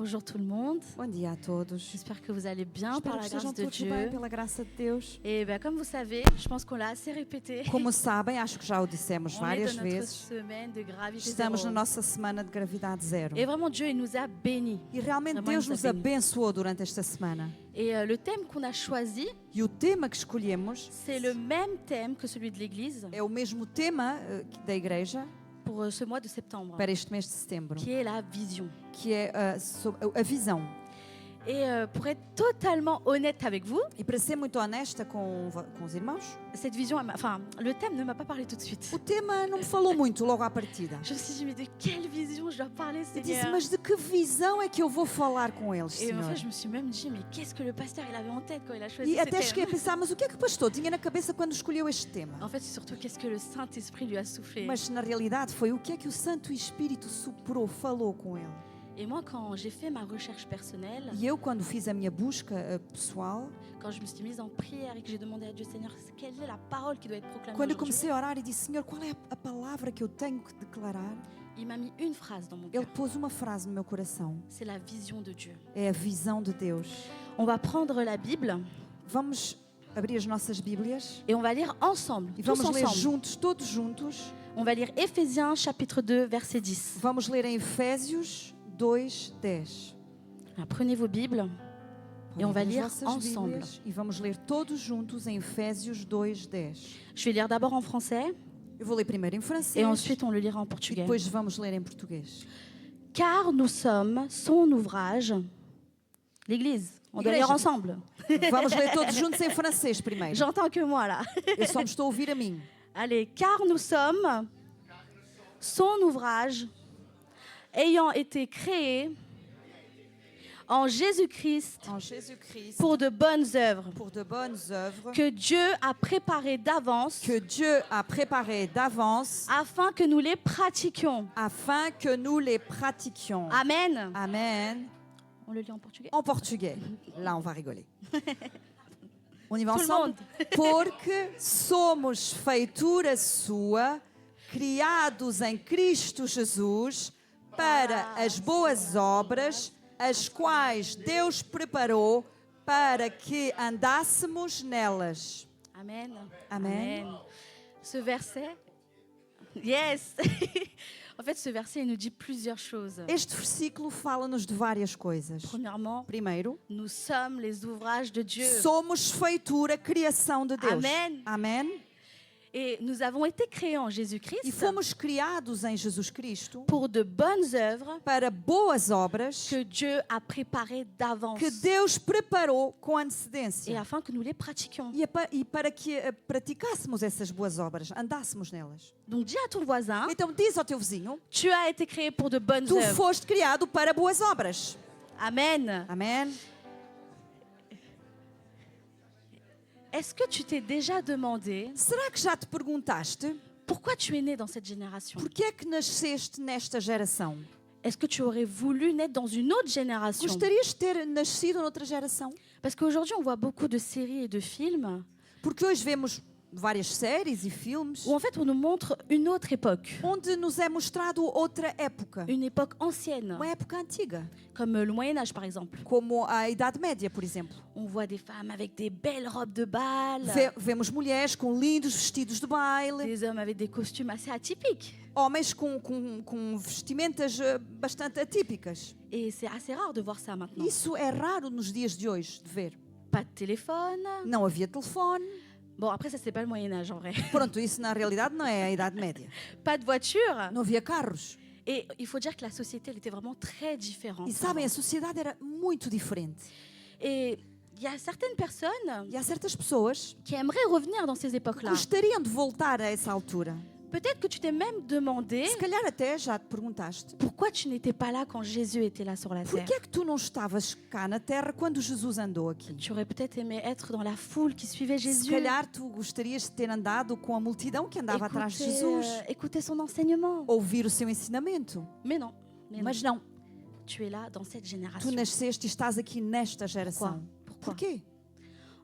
Bonjour tout le monde. Bom dia a todos. J'espère que vous allez bien Espero par que la estejam grâce de todos Dieu. bem pela graça de Deus. Et comme vous savez, je pense qu'on l'a assez répété. Como sabem, acho que já o dissemos On est várias dans notre vezes, semaine de gravité estamos zéro. na nossa semana de gravidade zero. Et vraiment, Dieu il nous a bénis. E realmente Vraiment, Deus il nous nos a bénis. abençoou durante esta semana. Et le thème qu'on a choisi, E o tema que escolhemos c'est le même thème que celui de l'Église é o mesmo tema da igreja pour ce mois de septembre, para este mês de setembro, qui est la vision. que é a visão. Et pour être totalement honnête avec vous, E para ser muito honesta com os irmãos, cette vision, le thème ne m'a pas parlé tout de suite. o tema não me falou muito logo à partida. Je me suis dit, mais de quelle vision je dois parler, Eu disse, Seigneur? mas de que visão é que eu vou falar com eles, Et en Senhor? fait, je me suis même dit, mais qu'est-ce que le pasteur il avait en tête quand il a choisi E ce até cheguei a thème? pensar, mas o que é que o pastor tinha na cabeça quando escolheu este tema? En fait, c'est surtout qu'est-ce que le Saint-Esprit lui a soufflé. Mas na realidade foi o que é que o Santo Espírito soprou, falou com ele. Et moi, quand j'ai fait ma recherche personnelle, E eu, quando fiz a minha busca pessoal, quand je me suis mise en prière et que j'ai demandé à Dieu, Seigneur, quelle est la parole qui doit être proclamée quando eu aujourd'hui, comecei a orar e disse, Senhor, qual é a palavra que eu tenho que declarar? il m'a mis une phrase dans mon Ele cœur. pôs uma frase no meu coração. C'est la vision de Dieu. É a visão de Deus. On va prendre la Bible Vamos abrir as nossas Bíblias et on va lire ensemble, e tous vamos ler ensemble. juntos, todos juntos. On va lire Éphésiens chapitre 2, verset 10. Vamos ler em Efésios 2:10. Alors, prenez vos Bibles et on va Podem abrir lire as vossas ensemble. Bíblias e vamos ler todos juntos em Efésios 2:10. Je vais lire d'abord en français Eu vou ler primeiro em francês et ensuite on le lira en e portugais. depois vamos ler em português. Car nous sommes son ouvrage, l'Église. On doit Igreja. lire ensemble. Vamos ler todos juntos em francês primeiro. J'entends que moi là. Eu só me estou a ouvir a mim. Allez, car nous sommes son ouvrage, ayant été créés en Jésus-Christ En Jésus-Christ, pour de bonnes œuvres pour de bonnes œuvres que Dieu a préparées d'avance que Dieu a préparées d'avance afin que nous les pratiquions. afin que nous les pratiquions. Amen. Amen. On le lit en portugais. En português. Lá on va rigoler. On y va Tout le ensemble? monde. Porque somos feitura sua, criados em Cristo Jesus, para as boas obras, as quais Deus preparou para que andássemos nelas. Amen. Amen. Ce verset, yes. En fait, ce verset, il nous dit plusieurs choses. Este versículo fala-nos de várias coisas. Premièrement, Primeiro, nous sommes les ouvrages de Dieu. somos feitura, criação de Deus. Amen. Amém. Et nous avons été créés en Jésus-Christ E fomos criados em Jesus Cristo pour de bonnes œuvres para boas obras que Dieu a préparées d'avance que Deus preparou com et antecedência. afin que nous les pratiquions. E para que praticássemos essas boas obras, andássemos nelas. Donc dis à ton voisin, Então diz ao teu vizinho, tu as été créé pour de bonnes tu œuvres. foste criado para boas obras. Amen. Amém. Est-ce que tu t'es déjà demandé Será que já te perguntaste pourquoi tu es né dans cette génération? por que é que nasceste nesta geração? Est-ce que tu aurais voulu naître dans une autre génération? Gostarias de ter nascido noutra geração? Parce qu'aujourd'hui, on voit beaucoup de séries et de films Porque hoje vemos várias séries e filmes où en fait on nous montre une autre époque, onde nos é mostrado outra época. une époque ancienne, Uma época antiga, comme le Moyen-Âge par exemple. como a Idade Média, por exemplo. On voit des femmes avec des belles robes de bal, Vemos mulheres com lindos vestidos de baile, des hommes avec des costumes assez atypiques. homens com vestimentas bastante atípicas. Et c'est assez rare de voir ça maintenant. Isso é raro nos dias de hoje, de ver. Pas de téléphone. Não havia telefone. Bon, après, ça, c'est pas le Moyen-Âge en vrai. Pronto, isso na realidade não é a Idade Média. Pas de voiture. Não havia carros. Et il faut dire que la société, elle était vraiment très différente. E sabem, a sociedade era muito diferente. Et il y a certaines personnes E há certas pessoas qui aimeraient revenir dans ces que époques-là. gostariam de voltar a essa altura. Peut-être que tu t'es même demandé Se calhar até já te perguntaste, pourquoi tu n'étais pas là quand Jésus était là sur la por terre. que é que tu não estavas cá na Terra quando Jesus andou aqui? Tu aurais peut-être aimé être dans la foule qui suivait Se Jésus. calhar tu gostarias de ter andado com a multidão que andava atrás de Jesus, Écouter son enseignement. ouvir o seu ensinamento. Mais non. Mas não, Tu es là dans cette tu génération. nasceste e estás aqui nesta geração. Pourquoi? Porquê?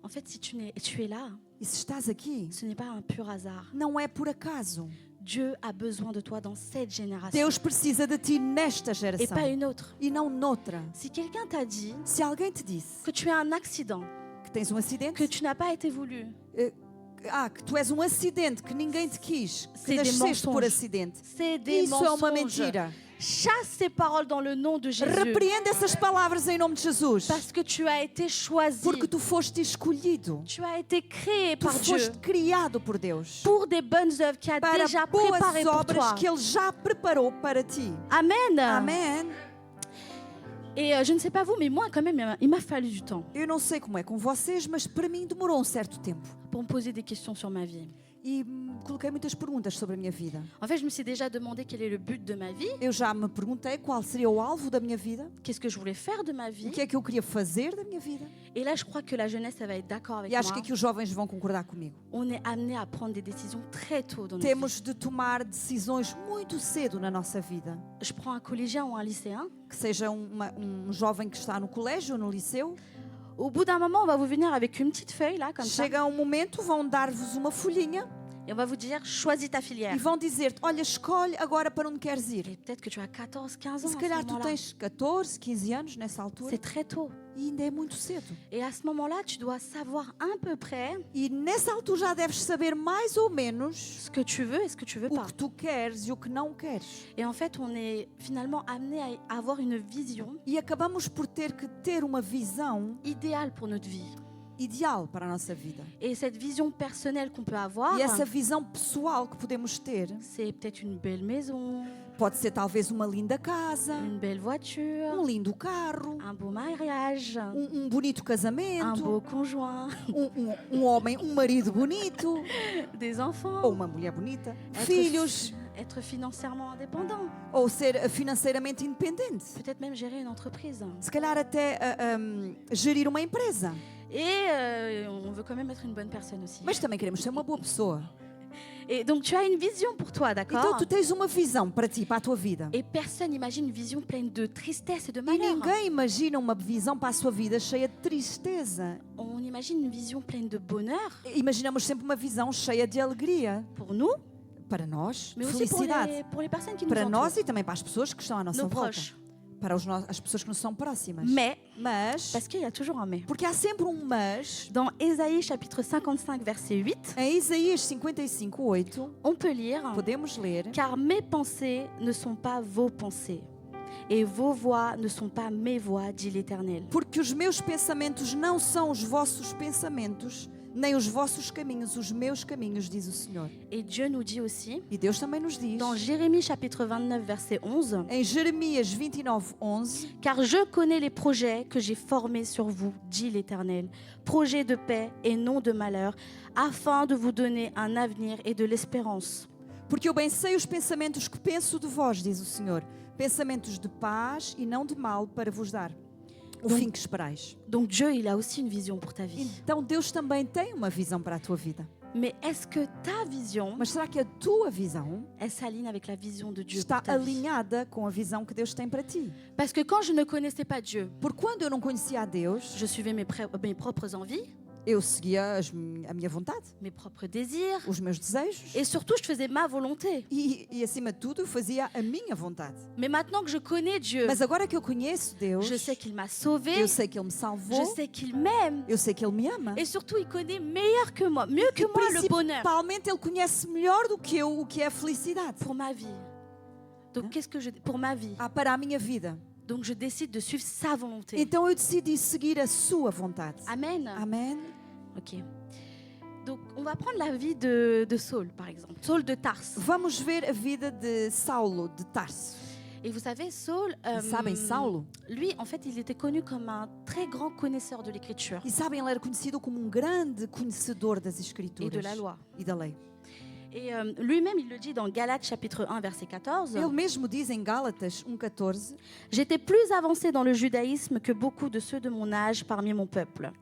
En fait, si tu es là, E se estás aqui, ce n'est pas un pur hasard. não é por acaso. Dieu a besoin de toi dans cette génération Deus precisa de ti nesta et geração pas une autre. e não noutra. Si quelqu'un t'a dit Se alguém te disse que tu as un accident, que tens um acidente, que tu n'as pas été voulu, que tu és um acidente, que ninguém te quis, que C'est des nasceste por mensonges. acidente, c'est des isso é uma mensonges. mentira. Chasse ces paroles dans le nom de Jésus. Repreende essas palavras em nome de Jesus, Parce que tu as été choisi. porque tu foste escolhido, Tu as été créé tu par Dieu foste criado por Deus pour des bonnes œuvres qu'il a para déjà préparées boas pour obras toi. que Ele já preparou para ti. Amen. Amém. Et je ne sais pas vous, mais moi quand même, il m'a fallu du temps Eu não sei como é com vocês, mas para mim demorou um certo tempo. pour me poser des questions sur ma vie. E coloquei muitas perguntas sobre a minha vida. En fait, je me suis déjà demandé quel est le but de ma vie, Eu já me perguntei qual seria o alvo da minha vida, qu'est-ce que je voulais faire de ma o vie. que é que eu queria fazer da minha vida. Et là, je crois que la jeunesse, elle va être d'accord avec E acho moi. que aqui os jovens vão concordar comigo. On est amené à prendre des décisions très tôt dans notre vie. Temos de tomar decisões muito cedo na nossa vida. Je prends un collégien ou un lycéen. Que seja um jovem que está no colégio ou no liceu. Au bout d'un moment, on va vous venir avec une petite feuille, là, comme ça. Chega um momento, vão dar-vos uma folhinha Et on va vous dire, choisis ta e filière. vão dizer-te, olha, escolhe agora para onde queres ir. Et peut-être que tu as 14, 15 E ans se à ce calhar tu moment-là. tens 14, 15 anos nessa altura C'est très tôt. e ainda é muito cedo. Et à ce moment-là, tu dois savoir à peu près E nessa altura já deves saber mais ou menos ce que tu veux et ce que tu veux o pas. que tu queres e o que não queres. Et en fait, on est finalement amené à avoir une vision E acabamos por ter que ter uma visão idéale pour notre vie. ideal para a nossa vida. Et cette vision personnelle qu'on peut avoir, E essa visão pessoal que podemos ter c'est peut-être une belle maison, pode ser talvez uma linda casa, une belle voiture, lindo carro, un beau mariage, bonito un casamento, beau conjoint, um homem, um marido bonito, des enfants, ou uma mulher bonita, être, filhos, être financièrement indépendant, ou ser financeiramente independente. peut-être même gérer une entreprise. Se calhar até gerir uma empresa. Et on veut quand même être une bonne personne aussi. Mas também queremos ser uma boa pessoa. Et donc tu as une vision pour toi, Então d'accord? tu tens uma visão para ti, para a tua vida. Et personne n'imagine une vision pleine de tristesse et de E malheur. ninguém imagina uma visão para a sua vida cheia de tristeza. On imagine une vision pleine de bonheur Imaginamos sempre uma visão cheia de alegria pour nous, para nós, mais de aussi felicidade. pour les personnes qui nous Para entourent, nós e também para as pessoas que estão à nossa nos volta. proches. Para as pessoas que nos são próximas. Mais, Mas, parce qu'il y a toujours un mais. porque há sempre um mas, Dans Ésaïe chapitre 55 verset 8, em Isaías 55:8, on peut lire podemos ler: Car mes pensées ne sont pas vos pensées, et vos voix ne sont pas mes voix, dit l'Éternel. Porque os meus pensamentos não são os vossos pensamentos, nem os vossos caminhos os meus caminhos, diz o Senhor. Et Dieu nous dit aussi, E Deus também nos diz, dans Jérémie chapitre 29 verset 11, em Jeremias 29:11, Car je connais les projets que j'ai formés sur vous, dit l'Éternel, projets de paix et non de malheur, afin de vous donner un avenir et de l'espérance. porque eu bem sei os pensamentos que penso de vós, diz o Senhor, pensamentos de paz e não de mal, para vos dar o fim que esperais. Donc Dieu, il a aussi une vision pour ta vie. Então Deus também tem uma visão para a tua vida. Mais est-ce que ta vision, Mas será que a tua visão elle s'aligne avec la vision de Dieu está pour ta vie? alinhada com a visão que Deus tem para ti? Parce que quand je ne connaissais pas Dieu, Porque quando eu não conhecia a Deus, je suivais mes propres envies, eu seguia a minha vontade, mes propres désirs, os meus desejos et surtout je faisais ma volonté. e acima de tudo eu fazia a minha vontade. Mais maintenant que je connais Dieu, Mas agora que eu conheço Deus, je sais qu'il m'a sauvé, eu sei que Ele me je salvou, sais qu'il m'aime, eu sei que Ele me ama. et surtout il connaît meilleur que moi, mieux que E moi le bonheur principalmente Ele conhece melhor do que eu o que é a felicidade. pour ma vie. Donc qu'est-ce que pour ma vie? Para a minha vida. Donc je décide de suivre sa volonté. Então eu decidi seguir a sua vontade. Amen. Amém. Ok. Donc on va prendre la vie de Saul par exemple. Saul de Tarse. Vamos ver a vida de Saulo de Tarso. Et vous savez, Saul, Sabem Saulo? lui, en fait, il était connu comme un très grand connaisseur de l'écriture E sabem, ele era conhecido como grande conhecedor das Escrituras et de la loi. e da lei. Et lui-même, il le dit dans Galates chapitre 1, verset 14. Ele mesmo diz em Gálatas 1:14, J'étais plus avancé dans le judaïsme que beaucoup de ceux de mon âge parmi mon peuple.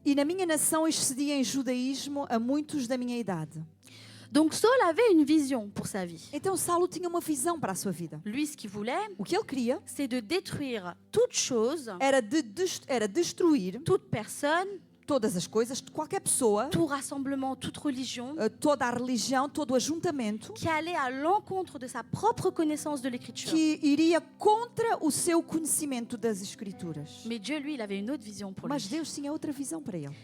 e na minha nação excedia em judaísmo a muitos da minha idade. Donc Saul avait une vision pour sa vie. Então Saulo tinha uma visão para a sua vida. Lui, ce qu'il voulait, O que ele queria c'est de détruire toute chose, era destruir toute personne todas as coisas, qualquer pessoa, tout rassemblement, toute religion, toda a religião, todo o ajuntamento qui allait à l'encontre de sa propre connaissance de l'écriture. que iria contra o seu conhecimento das Escrituras. Mais Dieu, lui, il avait une autre vision pour Mas lui. Deus tinha outra visão para ele.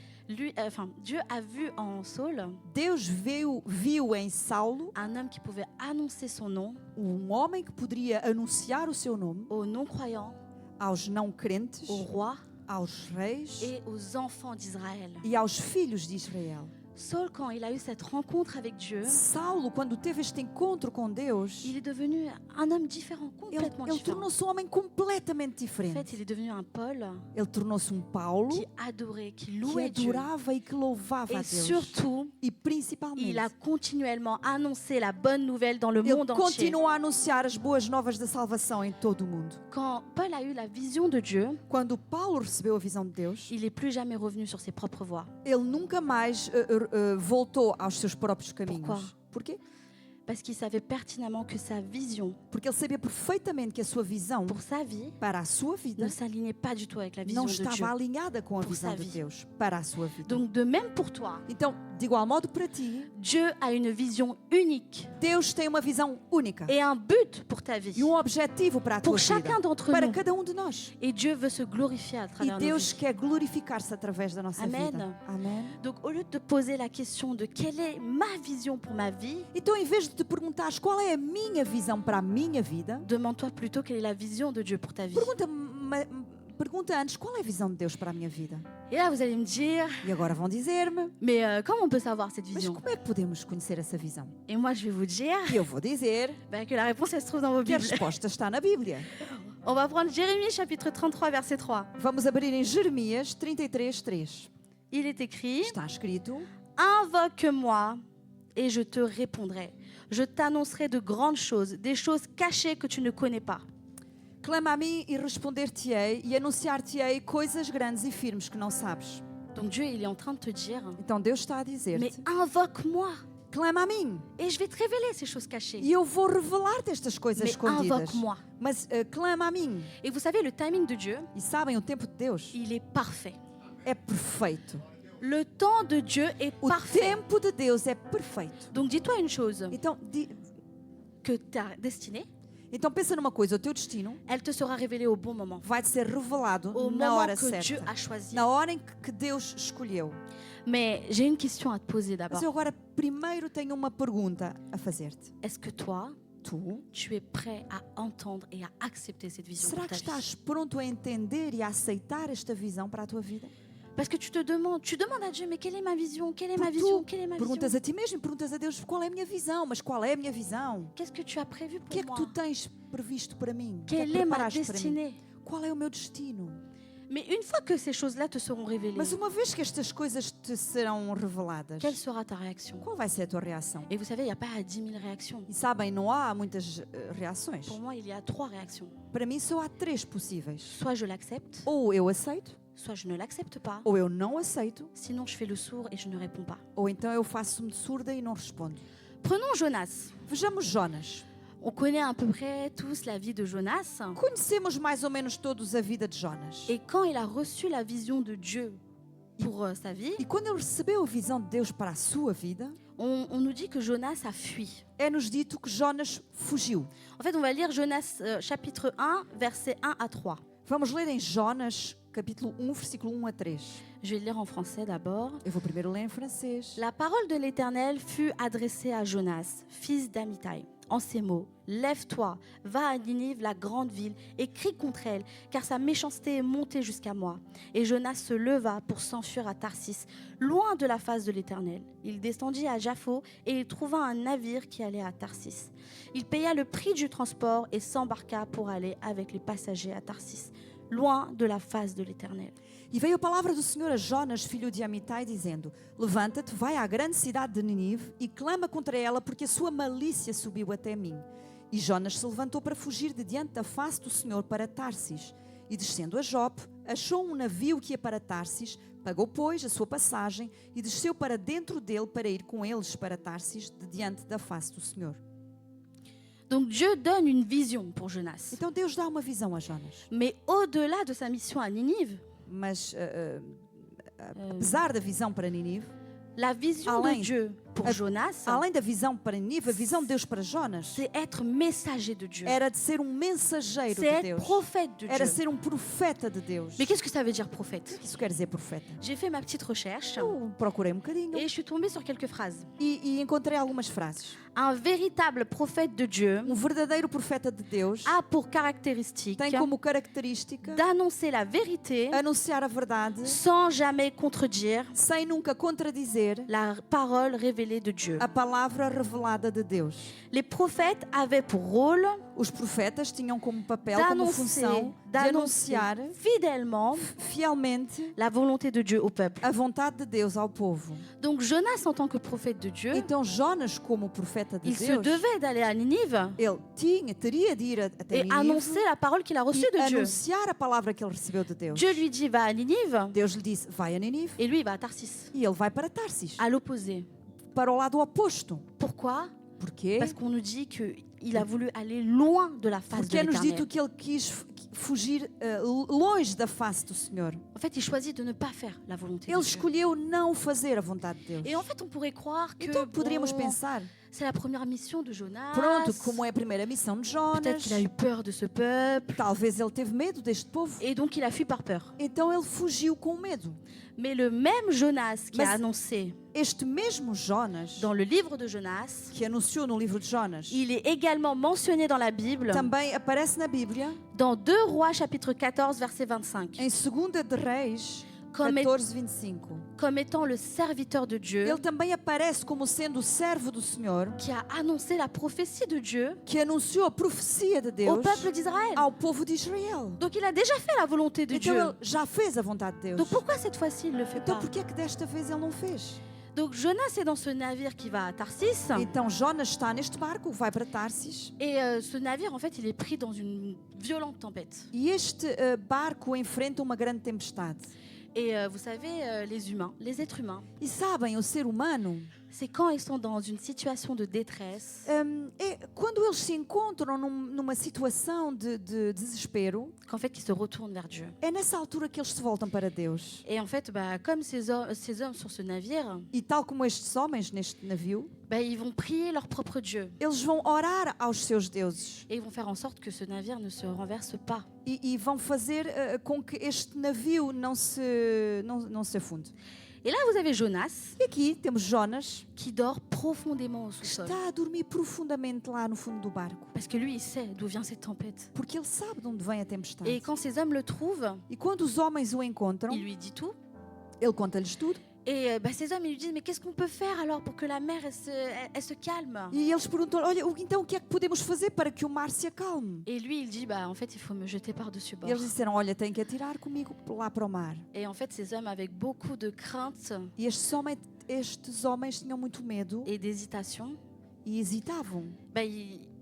Dieu a vu en Saul Deus viu em Saulo un homme qui pouvait annoncer son nom homem que poderia anunciar o seu nome aux non-croyants, aos não crentes, aux rois aos reis et aux enfants d'Israël. e aos filhos de Israel. Saul, quand il a eu cette rencontre avec Dieu, Saulo, quando teve este encontro com Deus, il est devenu un homme différent, complètement ele différent. tornou-se um homem completamente En diferente. fait, il est devenu un Paul Ele tornou-se um Paulo qui adorait, qui que louait Dieu. adorava e que louvava a Et Deus. surtout, E principalmente, il a continuellement annoncé la bonne nouvelle dans le ele monde entier. continua a anunciar as boas novas da salvação em todo o mundo. Quand Paul a eu la vision de Dieu, Quando Paulo recebeu a visão de Deus, il n'est plus jamais revenu sur ses propres voies. ele nunca mais voltou aos seus próprios caminhos. Pourquoi? Porquê? Parce qu'il savait pertinemment que sa vision Porque ele sabia perfeitamente que a sua visão pour sa vie para a sua vida ne s'alignait pas du tout avec la vision não de Dieu. estava alinhada com a Pour visão sa de vie. Deus para a sua vida. Donc de même pour toi, Então, de igual modo para ti, Dieu a une vision unique Deus tem uma visão única et un but pour ta vie, e um objetivo para a tua pour vida, chacun d'entre para nous. cada um de nós. Et Dieu veut se glorifier à E travers nos Deus vies. quer glorificar-se através da nossa Amen. vida. Amém. Donc au lieu de te poser la question de quelle est ma vision pour ma vie, Então, em vez de te perguntares qual é a minha visão para a minha vida, demande-toi plutôt quelle est la vision de Dieu pour ta vie. pergunta antes qual é a visão de Deus para a minha vida. Et là, vous allez me dire, E agora vão dizer-me, mais comment on peut savoir cette mas vision? como é que podemos conhecer essa visão? Et moi, je vais vous dire E eu vou dizer que la réponse, elle se trouve dans vos que a Bibles. resposta está na Bíblia. On va prendre Jérémie chapitre 33, verset 3. Vamos abrir em Jeremias 33:3. Il est écrit, Está escrito: invoque-moi et je te répondrai. Je t'annoncerai de grandes choses, des choses cachées que tu ne connais pas. clama a mim e responder-te-ei e anunciar-te-ei coisas grandes e firmes que não sabes. Donc Dieu, il est en train de te dire, Então Deus está a mais dizer-te: invoque-moi clama a mim et je vais te révéler ces choses cachées. e eu vou revelar-te estas coisas Mais escondidas. invoque-moi. Mas clama a mim. Et vous savez, le timing de Dieu, E sabem, o tempo de Deus il est parfait. é perfeito. Le temps de Dieu est O parfait. tempo de Deus é perfeito. Donc dis-toi une chose, Então, que ta destinée, pensa numa coisa, o teu destino elle te sera révélée au bon moment, vai te ser revelado au na moment hora que Dieu certa. a choisi. Na hora em que Deus escolheu. Mais j'ai une question à te poser d'abord. Mas eu agora primeiro tenho uma pergunta a fazer-te. Est-ce que toi, Tu, tu es prêt à entendre et à accepter cette vision será pour que ta vie? estás pronto a entender e a aceitar esta visão para a tua vida? Parce que tu demandes à Dieu, mais quelle est ma vision? Quelle est ma Porque vision? tu Quelle est ma perguntas vision? a ti mesmo, perguntas a Deus qual é a minha visão, mas qual é a minha visão? Qu'est-ce que tu as prévu O que é pour que moi? tu tens previsto para mim? O que é que Quelle est ma preparaste para mim? destinée? Qual é o meu destino? Mais une fois que ces choses-là te seront révélées, Mas uma vez que estas coisas te serão reveladas, quelle sera ta réaction? qual vai ser a tua reação? Et vous savez, il n'y a pas 10 000 réactions. E sabem, não há muitas reações. Pour moi, il y a 3 réactions. Para mim só há 3 possíveis. Soit je l'accepte, Ou eu aceito, soit je ne l'accepte pas. ou eu não aceito, Sinon, je fais le sourd et je ne réponds pas. ou então eu faço-me surda e não respondo. Prenons Jonas. Vejamos Jonas. On connaît à peu près tous la vie de Jonas. Conhecemos mais ou menos todos a vida de Jonas. Et quand il a reçu la vision de Dieu pour sa vie, E quando ele recebeu a visão de Deus para a sua vida, on nous dit que Jonas a fui. é-nos dito que Jonas fugiu. En fait, on va lire Jonas chapitre 1, versets 1 à 3. Vamos ler em Jonas, capítulo 1, versículo 1 a 3. Je vais le lire en français d'abord. Eu vou primeiro ler em francês. La parole de l'Éternel fut adressée à Jonas, fils d'Amittai, en ces mots. Lève-toi, va à Ninive, la grande ville, et crie contre elle, car sa méchanceté est montée jusqu'à moi. Et Jonas se leva pour s'enfuir à Tarsis, loin de la face de l'Éternel. Il descendit à Jaffo, et il trouva un navire qui allait à Tarsis. Il paya le prix du transport et s'embarqua pour aller avec les passagers à Tarsis, loin de la face de l'Éternel. E veio a palavra do Senhor a Jonas, filho de Amitai, dizendo: Levanta-te, vai à grande cidade de Nínive e clama contra ela, porque a sua malícia subiu até mim. E Jonas se levantou para fugir de diante da face do Senhor para Tarsis. E descendo a Jope, achou um navio que ia para Tarsis, pagou, pois, a sua passagem e desceu para dentro dele para ir com eles para Tarsis, de diante da face do Senhor. Donc Dieu donne une vision pour Jonas. Então Deus dá uma visão a Jonas. Mais au-delà de sa mission à Ninive, Mas apesar da visão para Nínive, La vision Além- de Dieu pour a- Jonas, além da visão para Nínive, a visão de Deus para Jonas c'est être messager de Dieu. era de ser um mensageiro C'est de être Deus. prophète de Era Dieu. ser um profeta de Deus. Mais O qu'est-ce que ça veut dire prophète? que isso quer dizer profeta? J'ai fait ma petite recherche Eu procurei um bocadinho et je suis tombée sur quelques phrases. e encontrei algumas frases. Un véritable prophète de Dieu Um verdadeiro profeta de Deus a pour caractéristique tem como característica d'annoncer la vérité anunciar a verdade sans jamais contredire sem nunca contradizer la parole révélée de Dieu. a palavra revelada de Deus. Les prophètes avaient pour rôle Os profetas tinham como papel, como d'annoncer função, de anunciar fidèlement fielmente la volonté de Dieu au peuple. a vontade de Deus ao povo. Donc Jonas, en tant que prophète de Dieu, Então Jonas, como profeta de il se Deus, devait d'aller à Ninive teria de ir até et Nínive annoncer la parole qu'il a reçue e de Dieu. anunciar a palavra que ele recebeu de Deus. Dieu lui dit va à Ninive Deus lhe disse, vai a Nínive, et lui il va à Tarsis, e ele vai para Tarsis, à l'opposé. para o lado oposto. Pourquoi? Porquê? Parce qu'on nous dit qu'il a voulu aller loin de la face Porque de é-nos dito l'Éternel. que ele quis fugir longe da face do Senhor. En fait, il choisit de ne pas faire la volonté de Ele Dieu. escolheu não fazer a vontade de Deus. Et en fait, on pourrait croire que Então poderíamos bon, pensar, c'est la première mission de Jonas. pronto, como é a primeira missão de Peut-être Jonas, qu'il a eu peur de ce peuple talvez ele teve medo deste povo. et donc il a fui par peur. Então ele fugiu com medo. Mais le même Jonas qui Mais- a annoncé Este mesmo Jonas, dans le livre de Jonas, que anunciou no livro de Jonas, il est également mentionné dans la Bible também aparece na Bíblia, dans 2 Rois chapitre 14 verset 25 em 2 de Reis Como é- 14, 25. comme étant le serviteur de Dieu Ele também aparece como sendo o servo do Senhor, qui a annoncé la prophétie de Dieu que anunciou a profecia de au Deus peuple d'Israël. ao povo de Israel. Donc il a déjà fait la volonté de Então Dieu. ele já fez a vontade de Deus. Donc pourquoi cette fois-ci il ne le fait Então pas? por que é que desta vez ele não fez? Donc Jonas est dans ce navire qui va à Tarsis Então Jonas está neste barco, vai para Tarsis, et ce navire en fait il est pris dans une violente tempête. e este barco enfrenta uma grande tempestade. Et vous savez, les humains, les êtres humains, E sabem, o ser humano, c'est quand ils sont dans une situation de détresse, quando eles se encontram numa situação de desespero, qu'en fait ils se retournent vers Dieu. é nessa altura que eles se voltam para Deus. Et en fait, comme ces hommes sur ce navire, E tal como estes homens neste navio, ils vont prier leur propre Dieu. eles vão orar aos seus deuses Et ils vont faire en sorte que ce navire ne se renverse pas. e vão fazer com que este navio não se afunde. Et là, vous avez Jonas E aqui temos Jonas, qui dort profondément au sous-sol. está a dormir profundamente lá no fundo do barco, Parce que lui, il sait d'où vient cette tempête. porque ele sabe de onde vem a tempestade. Et quand ces hommes le trouvent, E quando os homens o encontram, il lui dit tout. ele conta-lhes tudo. Et ces hommes, ils lui disent, mais qu'est-ce qu'on peut faire alors pour que la mer, elle se calme? E eles perguntam, olha, então o que é que podemos fazer para que o mar se acalme? Et lui, il dit, en fait, il faut me jeter par-dessus E bord. eles disseram, olha, tem que atirar comigo lá para o mar. Et en fait, ces hommes, avec beaucoup de crainte E estes homens tinham muito medo et d'hésitation, e hesitavam.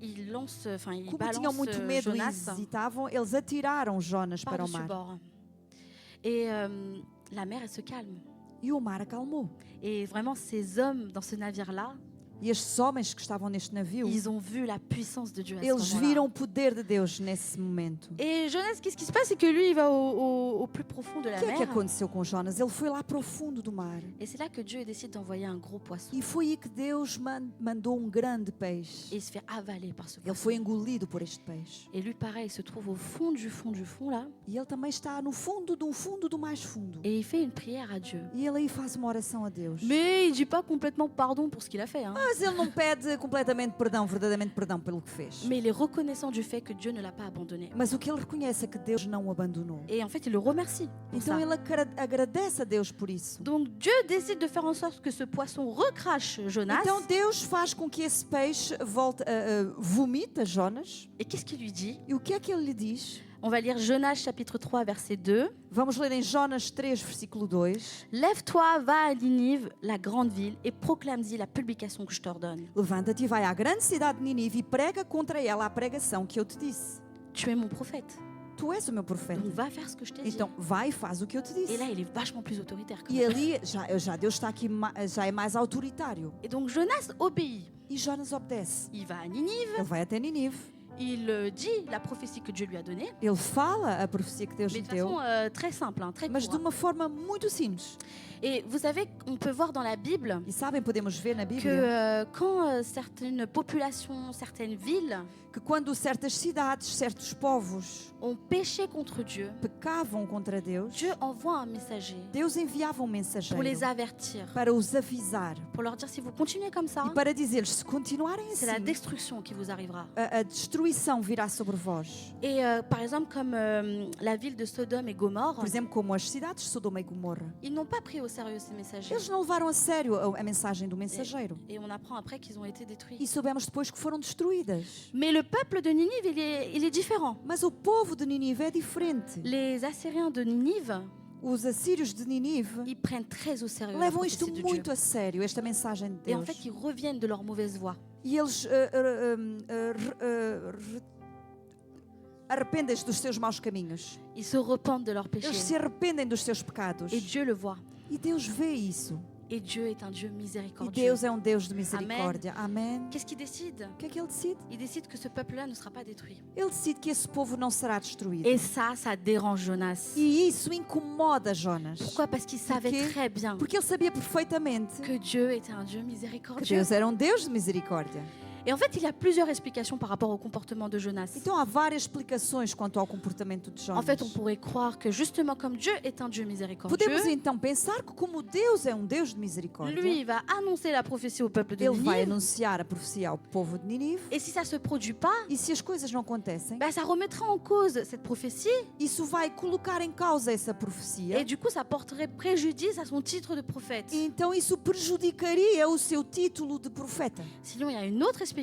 ils lancent, enfin, ils Como tinham balancent muito medo e Jonas hesitavam, eles atiraram Jonas para o par-dessus mar. bord. Et la mer, elle se calme. E o mar acalmou. Et vraiment, ces hommes dans ce navire-là, E estes homens que estavam neste navio, ils ont vu la puissance de Dieu à ce eles moment-là. viram o poder de Deus nesse momento. Et Jonas, qu'est-ce qui se passe? C'est que lui, il va au plus profond de O la que é que mer. aconteceu com Jonas? Ele foi lá para o fundo do mar. Et c'est là que Dieu décide d'envoyer un gros poisson. E foi aí que Deus mandou um grande peixe. Et il se fait avaler par ce Ele foi poisson. engolido por este peixe. Et lui, pareil, il se trouve au fond du fond, là. E ele também está no fundo do mais fundo. Et il fait une prière à Dieu. E ele aí faz uma oração a Deus. Mais il dit pas complètement pardon pour ce qu'il a fait. Hein. Mas ele não pede completamente perdão, verdadeiramente perdão pelo que fez. Mais il est reconnaissant du fait que Dieu ne l'a pas abandonné. Mas o que ele reconhece é que Deus não o abandonou. Et en fait, il le remercie pour Então ça. ele agradece a Deus por isso. Donc Dieu décide de faire en sorte que ce poisson recrache Jonas. Então Deus faz com que esse peixe volte, vomita Jonas. Et qu'est-ce qu'il lui dit? E o que é que ele lhe diz? On va lire Jonas chapitre 3 verset 2. Vamos ler em Jonas 3, versículo 2. Lève-toi, va à Ninive, la grande ville, et proclame-y la publication que je t'ordonne. Levanta-te e vai à grande cidade de Nínive e prega contra ela a pregação que eu te disse. Tu es mon prophète, Tu és o meu profeta. donc va faire ce que je t'ai dit. Então vai e faz o que eu te Et disse. là, il est vachement plus autoritaire. Quand E même. ali já Deus está aqui, já é mais autoritário. Et donc Jonas obéit. E Jonas obedece. Il va à Ninive Ele vai até Nínive il dit la prophétie que Dieu lui a donnée, Ele fala a profecia que Deus mais lhe de deu, façon très simple, très mas de courte. uma forma muito simples. Et vous savez, on peut voir dans la Bible E sabem, podemos ver na que Bíblia quand certaines populations, certaines villes que quando certas cidades, certos povos ont péché contre Dieu, pecavam contra Deus, Dieu envoie un messager Deus enviava um pour les mensageiro avertir, para os avisar pour leur dire si vous continuez comme ça, e para dizer-lhes, se continuarem c'est la assim, destruction qui vous arrivera. a destruição virá sobre vós. Et par exemple, comme la ville de Sodome et Gomorre, Por exemplo, como as cidades de Sodoma e Gomorra. ils n'ont pas pris au sérieux ces messagers. Eles não levaram a sério a mensagem do mensageiro. Et on apprend après qu'ils ont été détruits. E soubemos depois que foram destruídas. Mais le peuple de Ninive, il est différent. Mas o povo de Ninive é diferente. Les Assyriens de Ninive, Os assírios de Ninive ils prennent très au sérieux la levam isto prophétie de Dieu. muito a sério, esta mensagem de Et en Deus. fait, ils reviennent de leur mauvaise voie. E eles arrependem-se dos seus maus caminhos. Ils se repentent de leurs Eles péchés. se arrependem dos seus pecados. Et Dieu le voit. E Deus vê isso. Et Dieu est un Dieu E miséricordieux. Deus é um Deus de misericórdia. Amém. Qu'est-ce qu'il décide? O que é que ele decide? Il décide que ce peuple-là ne sera pas détruit. Ele decide que esse povo não será destruído. Et ça dérange Jonas. E isso incomoda Jonas. Pourquoi? Parce qu'il savait Porquê? très bien Porque ele sabia perfeitamente que Dieu était un Dieu que miséricordieux. Deus era um Deus de misericórdia. Et en fait, il y a plusieurs explications par rapport au comportement de Jonas. Então há várias explicações quanto ao comportamento de Jonas. En fait, on pourrait croire que justement comme Dieu est un Dieu miséricordieux, Podemos então pensar que como Deus é um Deus de misericórdia, lui, il va annoncer la prophétie au peuple de ele vai Ninive. anunciar a profecia ao povo de Ninive. Et si ça se produit pas, E se as coisas não acontecem, bah, ça remettra en cause cette prophétie. isso vai colocar em causa essa profecia. Et du coup, ça porterait préjudice à son titre de prophète. E então isso prejudicaria o seu título de profeta. Sinon, il y a une autre explication.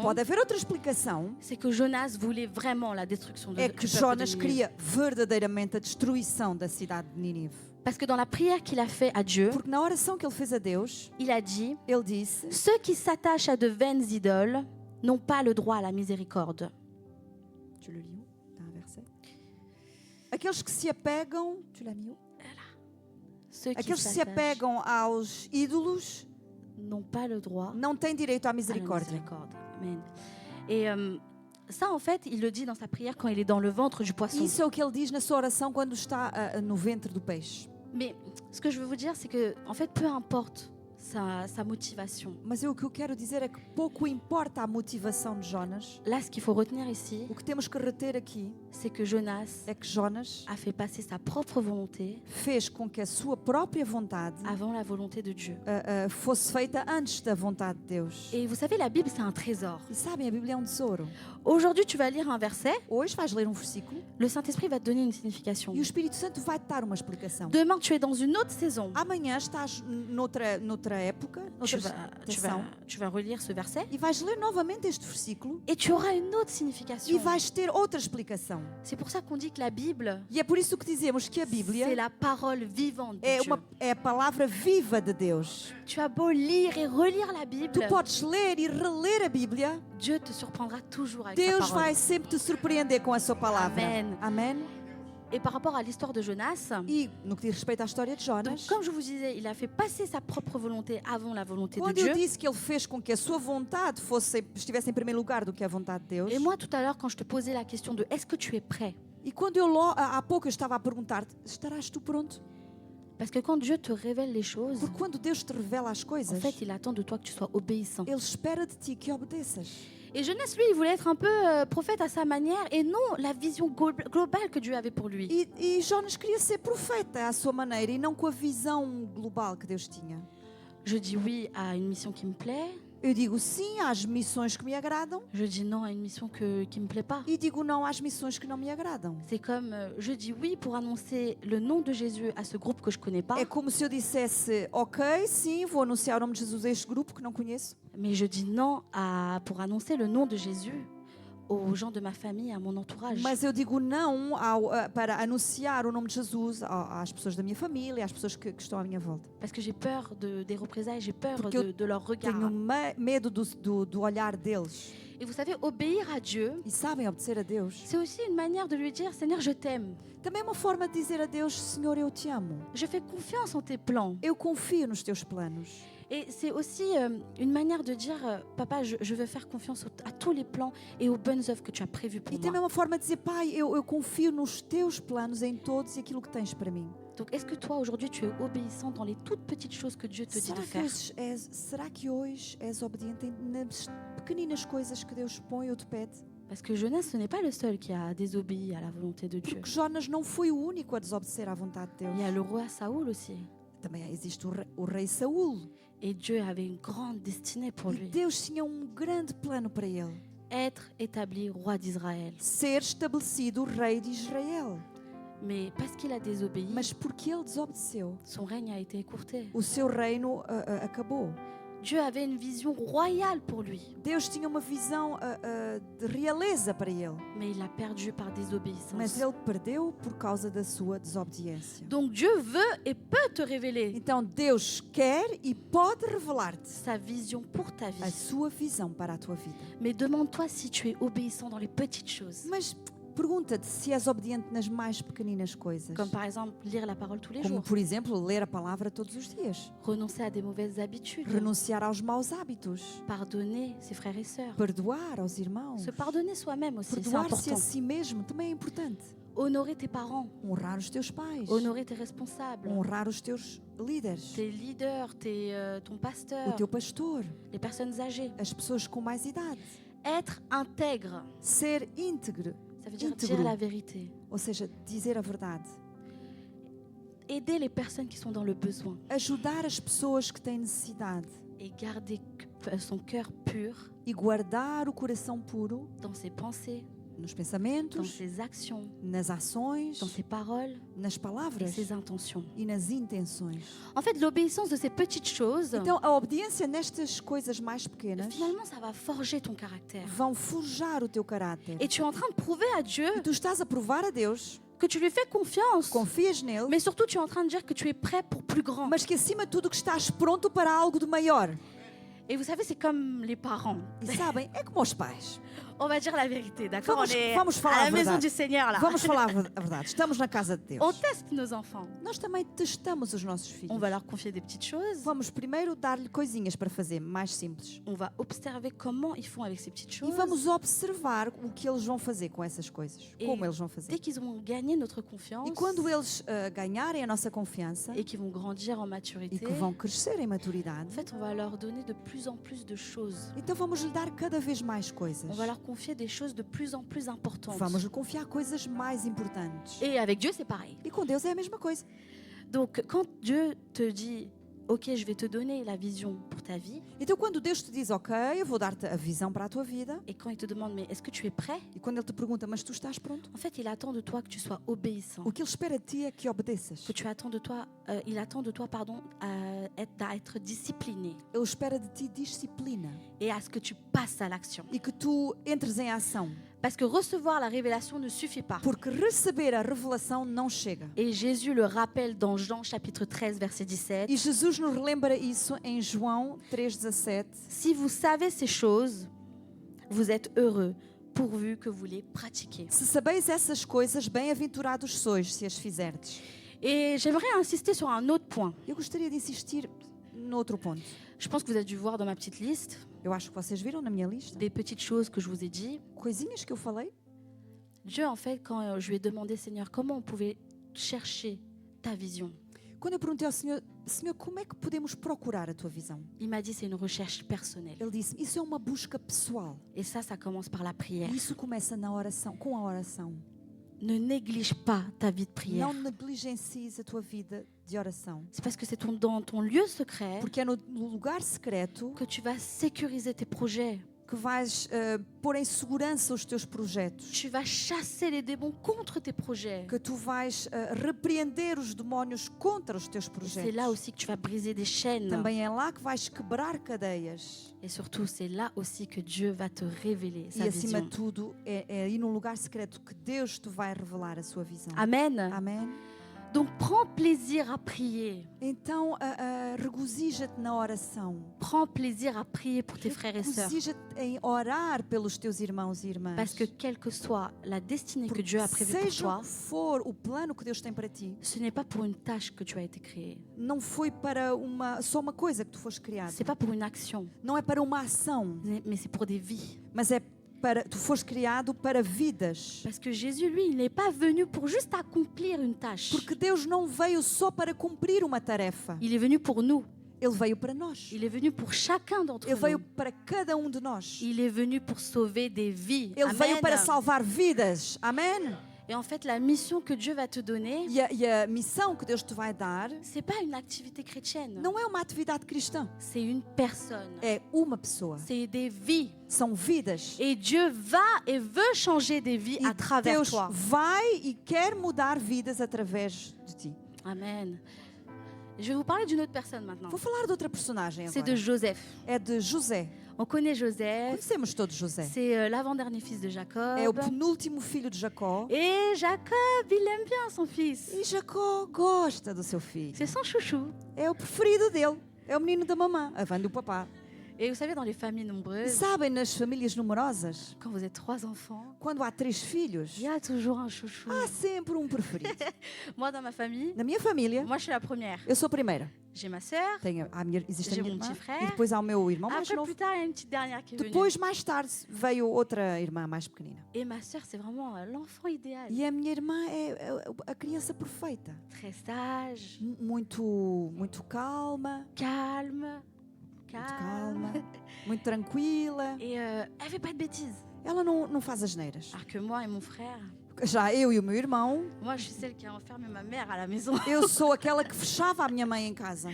Pode haver outra explicação, C'est que Jonas voulait vraiment la destruction é du que peuple de Jonas Ninive. queria verdadeiramente a destruição da cidade de Ninive. Parce que dans la prière qu'il a fait à Dieu, Porque na oração que ele fez a Deus, il a dit ele disse: « Ceux qui s'attachent à de vaines idoles n'ont pas le droit à la miséricorde. Tu le lis où? T'as un verset? Aqueles que se apegam, tu l'as mis où? Ceux qui Aqueles que se s'attachent apegam aos ídolos n'ont pas le droit não têm direito à à la misericórdia. miséricorde. » Amen. Et ça, en fait, il le dit dans sa prière quand il est dans le ventre du poisson. Isso é o que ele diz na sua oração quando está no ventre do peixe. Mais ce que je veux vous dire, c'est que, en fait, peu importe sa motivation. Mas o que eu quero dizer é que pouco importa a motivação de Jonas. Là, ce qu'il faut retenir ici, O que temos que reter aqui c'est que Jonas é que Jonas a fait passer sa propre volonté fez com que a sua própria vontade avant la volonté de Dieu. fosse feita antes da vontade de Deus. Et vous savez, la Bible, c'est un trésor. E sabem, a Bíblia é um tesouro. Aujourd'hui, tu vas lire un verset, Hoje vais ler um versículo le Saint-Esprit va te donner une signification. e o Espírito Santo vai te dar uma explicação. Demain, tu es dans une autre saison. Amanhã estás noutra época, Tu noutra estação, vas relire ce verset e vais ler novamente este versículo et tu auras une autre e signification. vais ter outra explicação. C'est pour ça qu'on dit que la Bible, E é por isso que dizemos que a c'est Bíblia la parole vivante de é, Dieu. é a palavra viva de Deus. Tu as beau lire et relire la Bible, Tu podes ler e reler a Bíblia, Dieu te surprendra toujours avec sa Deus parole. vai sempre te surpreender com a sua palavra. Amém. Amém. Et par rapport à l'histoire de Jonas, E no que diz respeito à história de donc, Jonas, comme je vous disais, il a fait passer sa propre volonté avant la volonté de quando Dieu. eu disse que ele fez com que a sua vontade estivesse em primeiro lugar do que a vontade de Deus, Et moi, tout à l'heure, quand je te posais la question de est-ce que tu es prêt? e quando há pouco eu estava a perguntar-te, estarás tu pronto? Parce que quand Dieu te révèle les choses, Porque quando Deus te revela as en coisas, fait, il attend de toi que tu sois obéissant. Ele espera de ti que obedeças. Et Jonas, lui, il voulait être un peu prophète à sa manière et non la vision globale que Dieu avait pour lui. E Jonas queria ser profeta à sua maneira e não com a visão global que Deus tinha. Je dis oui à une mission qui me plaît, Eu digo sim às missões que me agradam je dis non à une mission qui me plaît pas. e digo não às missões que não me agradam. C'est comme je dis oui pour annoncer le nom de Jésus à ce groupe que je connais pas, É como se eu dissesse, ok, sim, vou anunciar o nome de Jesus a este grupo que não conheço. mais je dis non pour annoncer le nom de Jésus aux gens de ma famille, à mon entourage. Mas eu digo não para anunciar o nome de Jesus às pessoas da minha família, às pessoas que estão à minha volta. Parce que j'ai peur des représailles, j'ai peur Porque eu de leur regard. Tenho medo do olhar deles. Et vous savez, obéir à Dieu, E sabem, obedecer a Deus c'est aussi une manière de lui dire, Seigneur, je t'aime. também é uma forma de dizer a Deus, Senhor, eu te amo. Je fais confiance en tes plans. Eu confio nos teus planos. Et c'est aussi une manière de dire, papa, je veux faire confiance à tous les plans et aux bonnes œuvres que tu as prévues pour E também moi. uma forma de dizer, Pai, eu confio nos teus planos, em todos e aquilo que tens para mim. Donc, est-ce que toi, aujourd'hui, tu es obéissant dans les toutes petites choses que Dieu te dit de faire? Será que hoje és obediente nas pequeninas coisas que Deus põe ou te pede? Parce que Jonas, ce n'est pas le seul qui a désobéi à la volonté de Dieu. Porque Jonas não foi o único a desobedecer à vontade de Il y a Deus. le roi Saoul aussi. Também existe o rei Saul. Et Dieu avait une grande destinée pour E lui. Deus tinha grande plano para ele. Être établi roi d'Israël. Ser estabelecido rei de Israel. Mais parce qu'il a désobéi, Mas porque ele desobedeceu, son règne a été écourté. o seu reino acabou. Dieu avait une vision royale pour lui, Deus tinha uma visão de realeza para ele. mais il l'a perdu par désobéissance. Mas ele perdeu por causa da sua desobediência. Donc Dieu veut et peut te révéler Então Deus quer e pode revelar-te sa vision pour ta a vie. sua visão para a tua vida. Mais demande-toi si tu es obéissant dans les petites choses. Mas pergunta-te se és obediente nas mais pequeninas coisas. Comme par exemple lire la parole tous les Como, jours, por exemplo, ler a palavra todos os dias. renoncer à des mauvaises habitudes, Renunciar aos maus hábitos. pardonner ses frères et sœurs, Perdoar aos irmãos. se pardonner soi-même aussi, c'est Perdoar-se a important. si mesmo também é importante. Honorer tes parents, Honrar os teus pais. honorer tes responsables, Honrar os teus líderes. tes leaders, ton O pasteur, teu pastor. les personnes âgées. As pessoas com mais idade. Être intègre, Ser íntegro. ça veut dire Intégro. dire la vérité. Ou seja, dizer a verdade. Aider les personnes qui sont dans le besoin Ajudar as pessoas que têm necessidade. et garder son cœur pur E guardar o coração puro dans ses pensées, nos dans pensamentos, ses actions, nas ações, dans ses paroles nas et palavras ses intentions. e nas intenções. En fait, l'obéissance de ces petites choses, Então, a obediência nestas coisas mais pequenas finalement, ça va forger ton caractère. vão forjar o teu caráter. Et tu es en train de prouver à Dieu E tu estás a provar a Deus, que tu lui fais confiance, confias nele, mais surtout tu es en train de dire que tu es prêt pour plus grand. mas que acima de tudo que estás pronto para algo de maior. Et vous savez, c'est comme les parents. E sabem, é como os pais. On va dire la vérité, d'accord? On est Vamos falar à a la maison verdade. du Seigneur, là. Vamos falar a verdade. Estamos na casa de On Deus. teste nos enfants. Nós também testamos os nossos filhos. On va leur confier des petites choses. Vamos primeiro dar-lhe coisinhas para fazer, mais simples. On va observer comment ils font avec ces petites E choses. vamos observar o que eles vão fazer com essas coisas. E Como eles vão fazer. Dès qu'ils ont gagné notre confiance E quando eles ganharem a nossa confiança et qu'ils vont grandir en e maturité, que vão crescer em en maturidade, fait, on va leur donner de plus en plus de choses. então vamos lhe dar cada vez mais coisas. On va leur confier des choses de plus en plus importantes. Vamos lhe confiar coisas mais importantes. Et avec Dieu, c'est pareil. E com Deus é a mesma coisa. Donc, quand Dieu te dit, OK, je vais te donner la vision pour ta vie, Então quando Deus te diz, ok, eu vou dar-te a visão para a tua vida, et quand il te demande, mais est-ce que tu es prêt? e quando Ele te pergunta, mas tu estás pronto? En fait, il attend de toi que tu sois obéissant. O que Ele espera de ti é que obedeças. Que tu attends de toi, il attend de toi, pardon, à être discipliné Ele espera de ti disciplina et à ce que tu passes à l'action. e que tu entres em ação. Parce que recevoir la révélation ne suffit pas. Porque receber a revelação não chega. Et Jésus le rappelle dans Jean chapitre 13, verset 17. E Jesus nos relembra isso em João 3,17. Si vous savez ces choses, vous êtes heureux, pourvu que vous les pratiquiez. Se sabeis essas coisas, bem-aventurados sois se as fizerdes. Et j'aimerais insister sur un autre point. Eu gostaria de insistir noutro ponto. Je pense que vous avez dû voir dans ma petite liste Eu acho que vocês viram na minha lista. des petites choses que je vous ai dit. Coisinhas que eu falei. Dieu, en fait, quand je lui ai demandé, Seigneur, comment on pouvait chercher ta vision, Quando eu perguntei ao Senhor, Senhor, como é que podemos procurar a tua visão? il m'a dit c'est une recherche personnelle. Ele disse, isso é uma busca pessoal. Et ça commence par la prière. E isso começa na oração, com a oração. Ne néglige pas ta vie de prière. Não negligencies a tua vida de oração. C'est parce que c'est dans ton lieu secret Porque é no lugar secreto que tu vas sécuriser tes projets. que vais pôr em segurança os teus projetos. Tu vas chasser les démons contre tes projets. Que tu vais repreender os demónios contra os teus Et projetos. c'est là aussi que tu vas briser des chaînes. Também é lá que vais quebrar cadeias. Et surtout, c'est là aussi que Dieu va te révéler E sa acima vision. de tudo, é aí num lugar secreto que Deus te vai revelar a sua visão. Amen. Amém? Donc prends plaisir à prier. Então, regozija-te na oração. Prends plaisir à prier pour tes frères et sœurs. Regozija-te em orar pelos teus irmãos e irmãs. Parce que quelle que soit la destinée que Porque Dieu a prévue pour seja o toi, que for o plano que Deus tem para ti, ce n'est pas pour une tâche que tu as été créé. não foi para só uma coisa que tu foste criado. C'est pas pour une action, Não é para uma ação, mais c'est pour des vies. mas é tu foste criado para vidas. Parce que Jésus, lui, il n'est pas venu pour juste accomplir une tâche. Porque Deus não veio só para cumprir uma tarefa. Il est venu pour nous. Ele veio para nós. Il est venu pour chacun d'entre Ele veio nous. para cada um de nós. Il est venu pour sauver des vies. Ele veio Amen. para salvar vidas. Amém? Et en fait, la mission que Dieu va te donner, E a missão que Deus te vai dar c'est pas une activité chrétienne. não é uma atividade cristã. C'est une personne. É uma pessoa. C'est des vies. São vidas. Et Dieu va et veut changer des vies à E travers Deus toi. vai e quer mudar vidas através de ti. Amen. Je vais vous parler d'une autre personne maintenant. Vou falar de outra personagem C'est agora. de Joseph. É de José. On connaît Joseph. Conhecemos todos José. C'est l'avant-dernier fils de Jacob. É o penúltimo filho de Jacó. Et Jacob, il aime bien son fils. E Jacó gosta do seu filho. C'est son chouchou. É o preferido dele. É o menino da mamã, a Wanda e o papá. Et vous savez, dans les familles E nombreuses, sabem, nas famílias numerosas, quand vous êtes 3 enfants, quando há 3 filhos, il y a toujours un chouchou. há sempre um preferido. Moi, dans ma famille, Na minha família, moi, je suis la première. eu sou a primeira. J'ai ma sœur. Existe a J'ai minha mon irmã petit frère. e depois há o meu irmão mais Après, novo. plus tard, il y a une petite dernière qui est venue. Depois, mais tarde, veio outra irmã mais pequenina. Et ma sœur, c'est vraiment l'enfant idéal. E a minha irmã é a criança perfeita. Très sage, Muito calma, calme, muito calma, muito tranquila. Et elle fait pas de bêtises. Ela não faz asneiras. Alors que moi et mon frère, Já eu e o meu irmão, moi, je suis celle qui a enfermé ma mère à la maison. eu sou aquela que fechava a minha mãe em casa.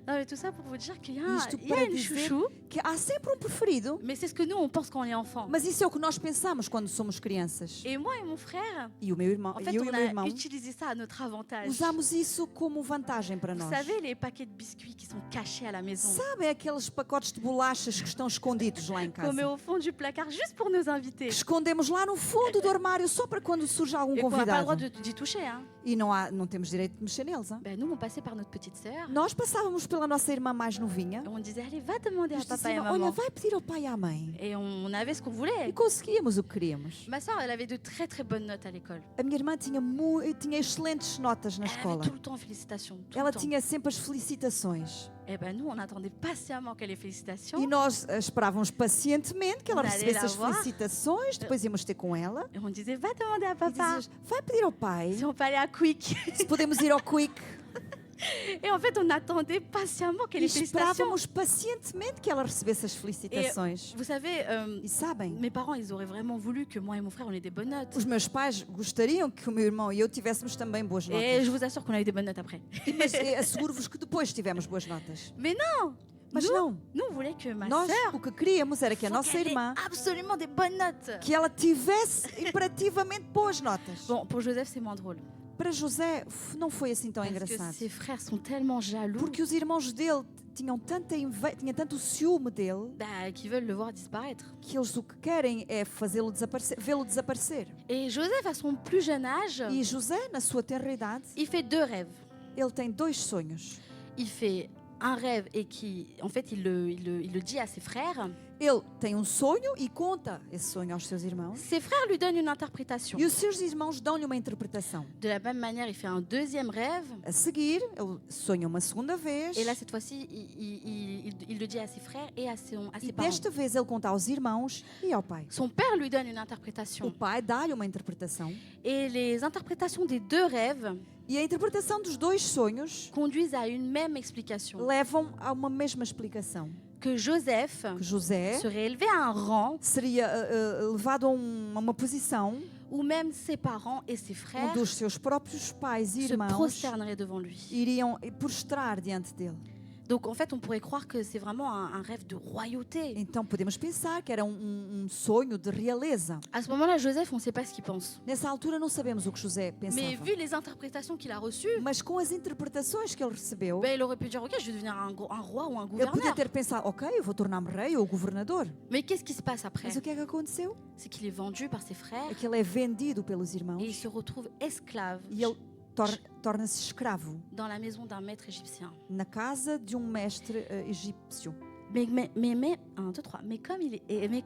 Non, mais tout ça pour vous dire qu'il y a, Isto il y a para une dizer chouchou, que há sempre um preferido, mais c'est ce que nous, on pense quand on est enfant. mas isso é o que nós pensamos quando somos crianças. Et moi et mon frère, E o meu irmão, en fait, eu e on o meu irmão, a utilisé ça à notre avantage. usamos isso como vantagem para Vous nós. savez, les paquets de biscuits qui sont cachés à la maison, Sabem aqueles pacotes de bolachas que estão escondidos lá em qu'on met casa? au fond du placard juste pour nos invités. Que escondemos lá no fundo do armário só para quando surge algum Et qu'on n'a pas le droit convidado. d'y toucher. Hein. E não temos direito de mexer neles. Hein? Ben, nous, on passait par notre petite sœur. Nós passávamos pela nossa irmã mais novinha. Et on disait, allez, va demander à Nós papa et à dizíamos, olha, maman. vai pedir ao pai e à mãe. Et on avait ce qu'on voulait. E conseguíamos o que queríamos. Ma sœur, elle avait de très très bonnes notes à l'école. A minha irmã tinha excelentes notas na Elle avait escola. tout le temps félicitations. Tout Ela le temps. tinha sempre as felicitações. Et ben nous, on attendait patiemment qu'elle ait félicitations. E nós esperávamos pacientemente que ela On allait recebesse la as voir. felicitações, depois íamos ter com ela. Et on disait, va demander à E papa dizias, vai pedir ao pai si on peut aller à Quick. se podemos ir ao Quick. Et en fait, on attendait patiemment qu'elle E ait félicitations. esperávamos pacientemente que ela recebesse as felicitações. Vous savez, E sabem, mes parents, ils auraient vraiment voulu que moi et mon frère, on ait des bonnes notes. os meus pais gostariam que o meu irmão e eu tivéssemos também boas Et notas. je vous assure qu'on a eu des bonnes notes après. Mas asseguro-vos que depois tivemos boas notas. Mais non, Mas nous, não. nous, on voulait que ma Nós sœur, o que queríamos era que a faut nossa qu'elle ait irmã, absolument des bonnes notes. que ela tivesse imperativamente boas notas. Bon, pour Joseph, c'est moins drôle. Para José não foi assim tão Parce que engraçado. ses frères sont tellement jaloux Porque os irmãos dele tinham tanto ciúme dele bah, qu'ils veulent le voir disparaître. que eles o que querem é vê-lo desaparecer. Et Joseph, à son plus jeune âge, E José, na sua tenra idade, il fait 2 rêves. ele tem 2 sonhos. Il fait un rêve et qui, en fait, il le dit à ses frères. Ele tem um sonho e conta esse sonho aos seus irmãos. Ses frères lui donnent une interprétation. E os seus irmãos dão-lhe uma interpretação. De la même manière, il fait un deuxième rêve. A seguir, ele sonha uma segunda vez. Et là, cette fois-ci, il le dit à ses frères et à ses E parents. desta vez ele conta aos irmãos e ao pai. Son père lui donne une O interprétation. pai dá-lhe uma interpretação. Et les interprétations des 2 rêves E a interpretação dos 2 sonhos conduisent à une même explication. levam a uma mesma explicação. Que Joseph Que José serait élevé à un rang seria levado a uma posição où même ses parents et ses frères onde os seus próprios pais e se irmãos prosterneraient devant lui. iriam prostrar diante dele. Donc en fait, on pourrait croire que c'est vraiment un rêve de royauté. Então podemos pensar que era um sonho de realeza. À ce moment-là, Joseph, on ne sait pas ce qu'il pense. Nessa altura não sabemos o que José Mais pensava. vu les interprétations qu'il a reçues, Mas com as interpretações que ele recebeu, ben, il aurait pu dire, ok, je vais devenir un roi ou un ele podia gouverneur. ter pensado, ok, eu vou tornar-me rei ou governador. Mais qu'est-ce qui se passe après? Mas o que é que aconteceu? C'est qu'il est vendu par ses frères É que ele é vendido pelos et il irmãos se retrouve esclave e ele torna-se escravo dans la maison d'un maître égyptien. na casa de mestre egípcio. Mais, 1, 2, 3. Mais comme il est,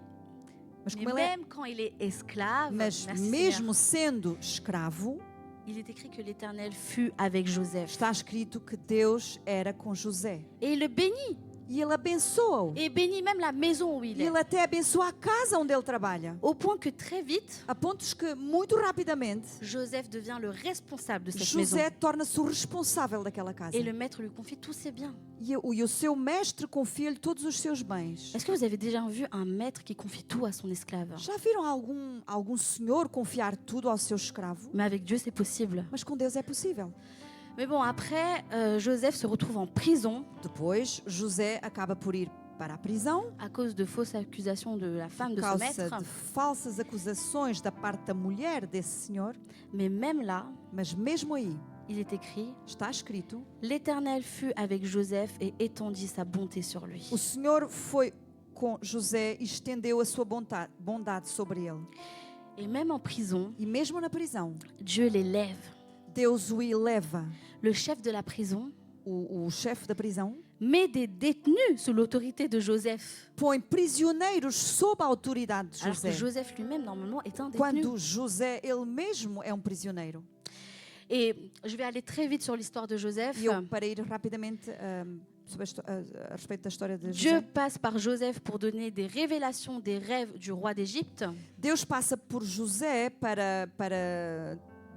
Mas, mais como ele é, même quand il est esclave, mas merci mesmo Seigneur, sendo escravo, il est écrit que l'Éternel fut avec Joseph. está escrito que Deus era com José. Et il le bénit. E ele abençoa-o. Et bénit même la maison où il E est. ele até abençoa a casa onde ele trabalha. Au point que très vite, A pontos que, muito rapidamente, Joseph devient le responsable de cette maison. José torna-se o responsável daquela casa. Et le maître lui confie tous ses biens. E o seu mestre confia-lhe todos os seus bens. Est-ce que vous avez déjà vu un maître qui confie tout à son esclave? Já viram algum senhor confiar tudo ao seu escravo? Mais avec Dieu, c'est possible. Mas com Deus é possível. Mais bon, après, Joseph se retrouve en prison Depois, José acaba por ir para a prisão à cause de fausses accusations de la femme de por ce causa maître. de falsas acusações da parte da mulher desse senhor. Mais même là, Mas mesmo aí, il est écrit: está escrito, l'Éternel fut avec Joseph et étendit sa bonté sur lui. o Senhor foi com José e estendeu a sua bondade sobre ele. Et même en prison, E mesmo na prisão, Dieu l'élève. Deus o eleva. Le chef de la prison O chefe da prisão met des détenus sous l'autorité de Joseph. põe prisioneiros sob a autoridade de Alors que José. Joseph lui-même, normalement, est un détenu. Quando José, ele mesmo, é prisioneiro. Et je vais aller très vite sur l'histoire de Joseph. E eu, para ir rapidamente sobre a respeito da história de Dieu José, passe par Joseph pour donner des révélations des rêves du roi d'Égypte. Deus passa por José para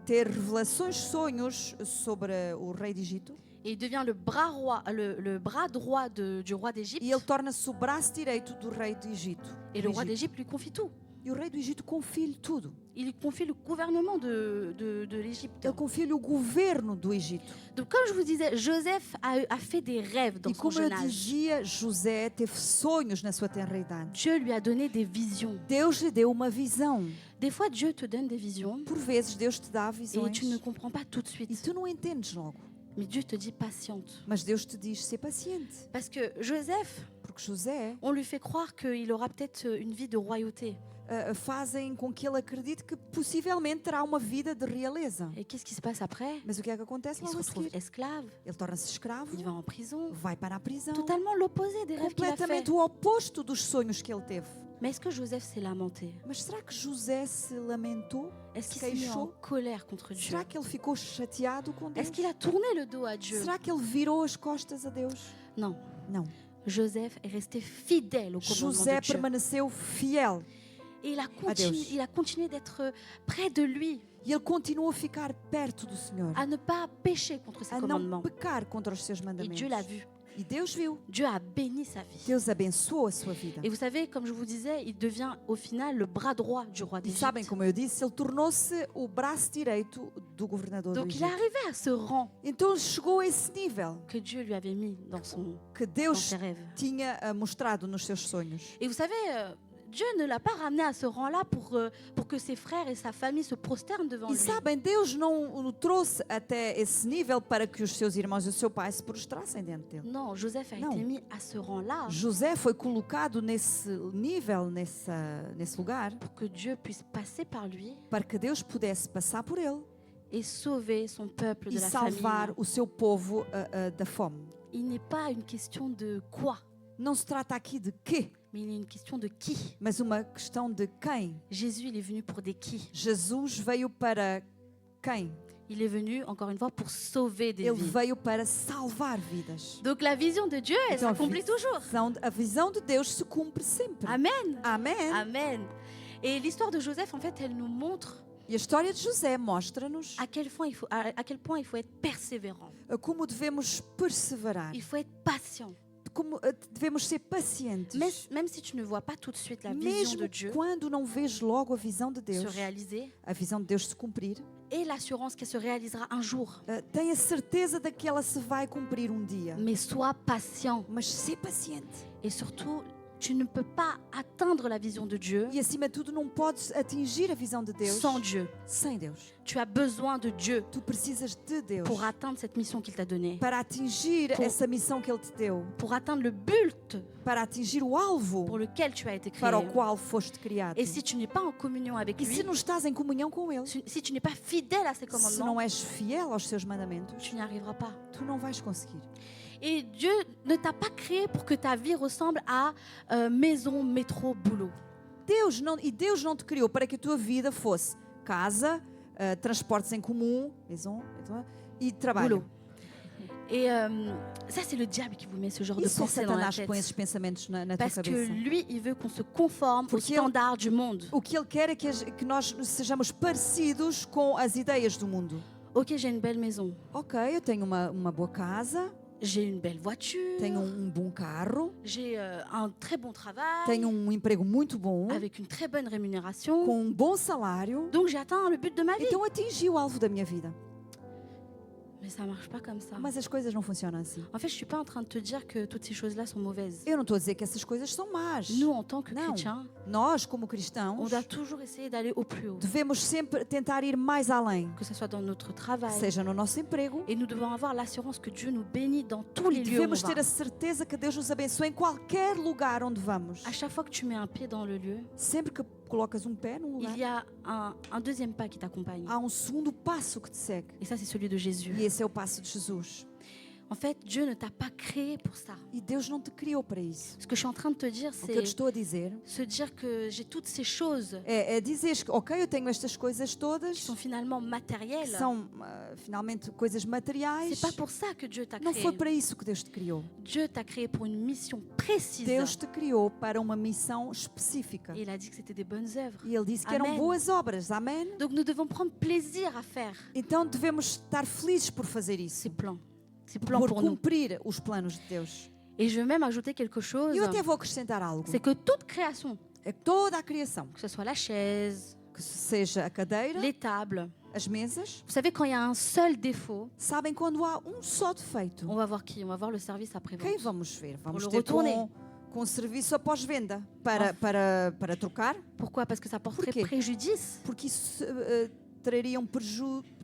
ter revelações, sonhos sobre o rei de Egito. Et il devient le bras droit du roi d'Égypte. E ele torna-se o braço direito do rei de Egito. Et le roi d'Égypte lui confie tout. E o rei do Egito confia-lhe tudo. Il lui confie le gouvernement de l'Égypte. Ele confia-lhe o governo do Egito. Donc comme je vous disais, Joseph a fait des rêves dans E son como eu jeune âge. dizia, José teve sonhos na sua tenra idade. Dieu lui a donné des visions. Deus lhe deu uma visão. Des fois, Dieu te donne des visions Por vezes Deus te dá et visões tu ne comprends pas tout de e suite. tu não entendes logo. Mais Dieu te dit patiente. Mas Deus te diz, ser paciente. Parce que Joseph, Porque José on lui fait croire qu'il aura peut-être une vie de royauté. fazem com que ele acredite que possivelmente terá uma vida de realeza. Et qu'est-ce qui se passe après? Mas o que é que acontece Il se logo a retrouve seguir? esclave, Ele torna-se escravo, il va en prison. vai para a prisão. Totalement l'opposé des rêves qu'il a fait. Completamente o oposto dos sonhos que ele teve. Mais est-ce que Joseph s'est lamenté? Mas será que José se lamentou? Est-ce qu'il Se s'est mis en queixou? colère contre Dieu? Será que ele ficou chateado com Deus? Est-ce qu'il a tourné le dos à Dieu? Será que ele virou as costas a Deus? Non. Não. Joseph est resté fidèle au commandement José de Dieu. permaneceu fiel Et Deus. il a continué d'être près de lui, e ele continuou a ficar perto do Senhor, à ne pas pécher contre ses a não commandements. pecar contra os seus Et mandamentos. Dieu l'a vu. E Deus viu. Dieu a béni sa vie. Deus abençoou a sua vida. Et vous savez, comme je vous disais, il devient au final le bras droit du roi E sabem, d'Égypte. como eu disse, ele tornou-se o braço direito do governador do Donc il est Egito. arrivé à ce rang Então ele chegou a esse nível que Dieu lui avait mis dans que dans Deus ses rêves. tinha mostrado nos seus sonhos. Et vous savez, Dieu ne l'a pas ramené à ce rang-là pour que ses frères et sa famille se prosternent devant E lui. sabem, Deus não o trouxe até esse nível para que os seus irmãos e o seu pai se prostrassem diante dele. Non, Joseph a Non. été mis à ce rang-là José foi colocado nesse nível, nesse lugar, pour que Dieu puisse passer par lui para que Deus pudesse passar por ele et sauver son peuple e de la salvar famine. o seu povo da fome. Il n'est pas une question de quoi, Não se trata aqui de quê, mais il est une question de qui. mas uma questão de quem. Jésus, il est venu pour des qui. Jesus veio para quem? Il est venu, encore une fois, pour sauver des Ele vies. veio para salvar vidas. Donc la vision de Dieu, elle Então, s'accomplit toujours. a visão de Deus se cumpre sempre. Amen. Amém. Amen. Et l'histoire de Joseph, en fait, elle nous montre E a história de José mostra-nos à quel point il faut être persévérant. como devemos perseverar, Il faut être patient. como devemos ser pacientes. Même si tu ne vois pas tout de suite la vision de Mesmo Dieu quando não vês logo a visão de se Deus, réaliser a visão de Deus se cumprir, et l'assurance qu'elle se réalisera un jour. tenha certeza de que ela se vai cumprir um dia. Mais sois patient Mas ser paciente. et surtout Tu ne peux pas atteindre la vision de Dieu E acima de tudo não podes atingir a visão de Deus sans Dieu. sem Deus. Tu as besoin de Dieu Tu precisas de Deus pour atteindre cette mission qu'il t'a donnée, para atingir Por- essa missão que Ele te deu, pour atteindre le but para atingir o alvo pour lequel tu as été créé. para o qual foste criado. Et si tu n'es pas en communion avec E lui, se não estás em comunhão com Ele, si tu n'es pas fidèle à ses se não commandements, és fiel aos seus mandamentos, tu n'y arriveras pas. tu não vais conseguir. Et Dieu ne t'a pas créé pour que ta vie ressemble à maison, métro, boulot. Deus não te criou para que a tua vida fosse casa, transportes em comum, maison, e trabalho. Boulot. Et ça, c'est le diable qui vous met ce genre de Isso é pensée dans la Satanás que tête. põe esses pensamentos na tua Parce que cabeça. lui, il veut qu'on se conforme aux Porque standards du monde. O que ele quer é que nós sejamos parecidos com as ideias do mundo. Ok, j'ai une belle maison, Ok, eu tenho uma boa casa, j'ai une belle voiture, tenho bom carro, j'ai un très bon travail, tenho emprego muito bom, avec une très bonne rémunération. com bom salário. Donc j'ai atteint le but de ma vie. Então atingi o alvo da minha vida. Mais ça marche pas comme ça. Mas as coisas não funcionam assim. En fait, je suis pas en train de te dire que toutes ces choses-là sont mauvaises. Eu não estou a dizer que essas coisas são más. Nous, en tant que Não. chrétiens, Nós, como on cristãos, doit toujours essayer d'aller au plus haut, devemos sempre tentar ir mais além, que ce soit dans notre travail. seja no nosso emprego. Et nous devons avoir l'assurance que Dieu nous bénit dans tous les E lieux où on devemos va. ter a certeza que Deus nos abençoe em qualquer lugar onde vamos. À chaque fois que tu mets un pied dans le lieu, Sempre que colocas pé num lugar, il y a un deuxième pas qui t'accompagne. há segundo passo que te segue. Et ça, c'est celui de Jésus. E esse é o passo de Jesus. En fait, Dieu ne t'a pas créé pour ça. E Deus não te criou para isso. Ce que je suis en train de te dire, O que eu te c'est estou a dizer se dire que j'ai toutes ces choses é dizeres que, ok, eu tenho estas coisas qui todas, sont finalement que matérielles. são finalmente coisas materiais. C'est pas pour ça que Dieu t'a Não créé. foi para isso que Deus te criou. Dieu t'a créé pour une mission précise. Deus te criou para uma missão específica. Et il a dit que c'était des bonnes œuvres. E Ele disse que eram Amém. boas obras. Amém? Donc nous devons prendre plaisir à faire Então devemos estar felizes por fazer isso. ces plans plans Por pour nous. cumprir os planos de Deus. Et je vais même ajouter quelque chose, E eu até vou acrescentar algo. c'est que toute création, É que toda a criação, que ce soit la chaise, que seja a cadeira, les tables, as mesas, vous savez, quand il y a un seul défaut, sabem quando há só defeito. on va voir qui? On va voir le service Quem après-vente. vamos ver? Vamos le ter retourner. com serviço após venda para trocar, Pourquoi? Parce que ça porterait Por quê? préjudice porque isso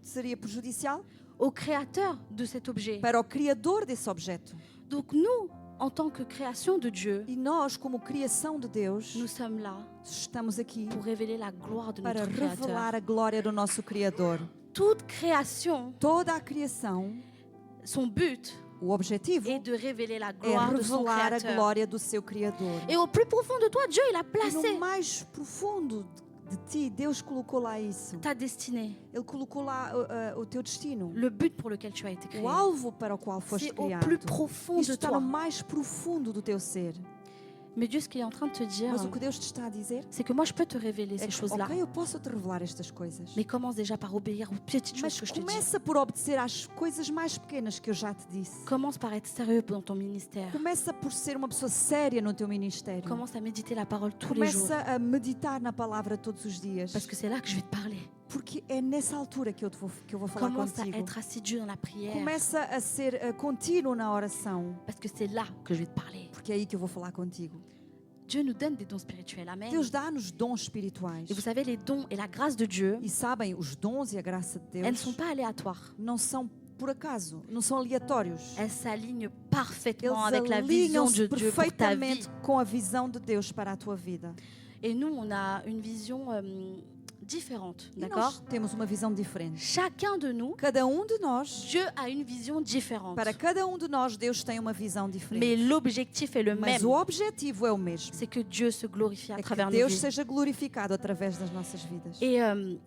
seria prejudicial au créateur de cet objet. para o criador desse objeto. Donc nous, en tant que création de Dieu, E nós, como criação de Deus, nous sommes là estamos aqui pour révéler la gloire de para notre créateur. revelar a glória do nosso Criador. Toute création, Toda a criação, son but o objetivo est de révéler la é gloire de son revelar a créateur. glória do seu Criador. Et au plus profond de toi, Dieu, il a E placé no mais profundo de ti, Deus colocou lá isso. ta destinée, Ele colocou lá o teu destino, le but pour lequel tu as été créé. o alvo para o qual foste C'est au criado. plus profond Isto de está toi. no mais profundo do teu ser. Mais Dieu, ce qu'il est en train de te dire, Mas o que Deus te está a dizer c'est que moi, je peux te révéler é ces que, choses-là. ok, eu posso te revelar estas coisas. Mais commence déjà par obéir aux petites choses Mas que je te dis. começa por obedecer às coisas mais pequenas que eu já te disse. Commence par être sérieux dans ton ministère. Começa por ser uma pessoa séria no teu ministério. Commence à méditer la parole tous les jours. Começa a meditar na palavra todos os dias. Parce que c'est là que je vais te parler. Porque é nessa altura que eu vou falar Commence à contigo. être assidu dans la prière. Começa a ser contínuo na oração. Parce que c'est là que je vais te parler. Porque é aí que eu vou falar contigo. Dieu nous donne des dons spirituels. Amen. Deus dá-nos dons espirituais. Et vous savez, les dons et la grâce de Dieu, E sabem, os dons e a graça de elles ne Deus sont pas aléatoires. não são por acaso, não são aleatórios. Elles s'alignent Eles parfaitement avec la vision alinham-se de Dieu pour ta vie. perfeitamente com a visão de Deus para a tua vida. Et nous, on a une vision différente, E d'accord? nós temos uma visão diferente. Chacun de nous, Cada de nós, Dieu a une vision différente. para cada de nós, Deus tem uma visão Mais diferente. l'objectif est le Mas même. o objetivo é o mesmo. C'est que Dieu se glorifie à É que travers nos Deus vies. seja glorificado através das nossas vidas. Et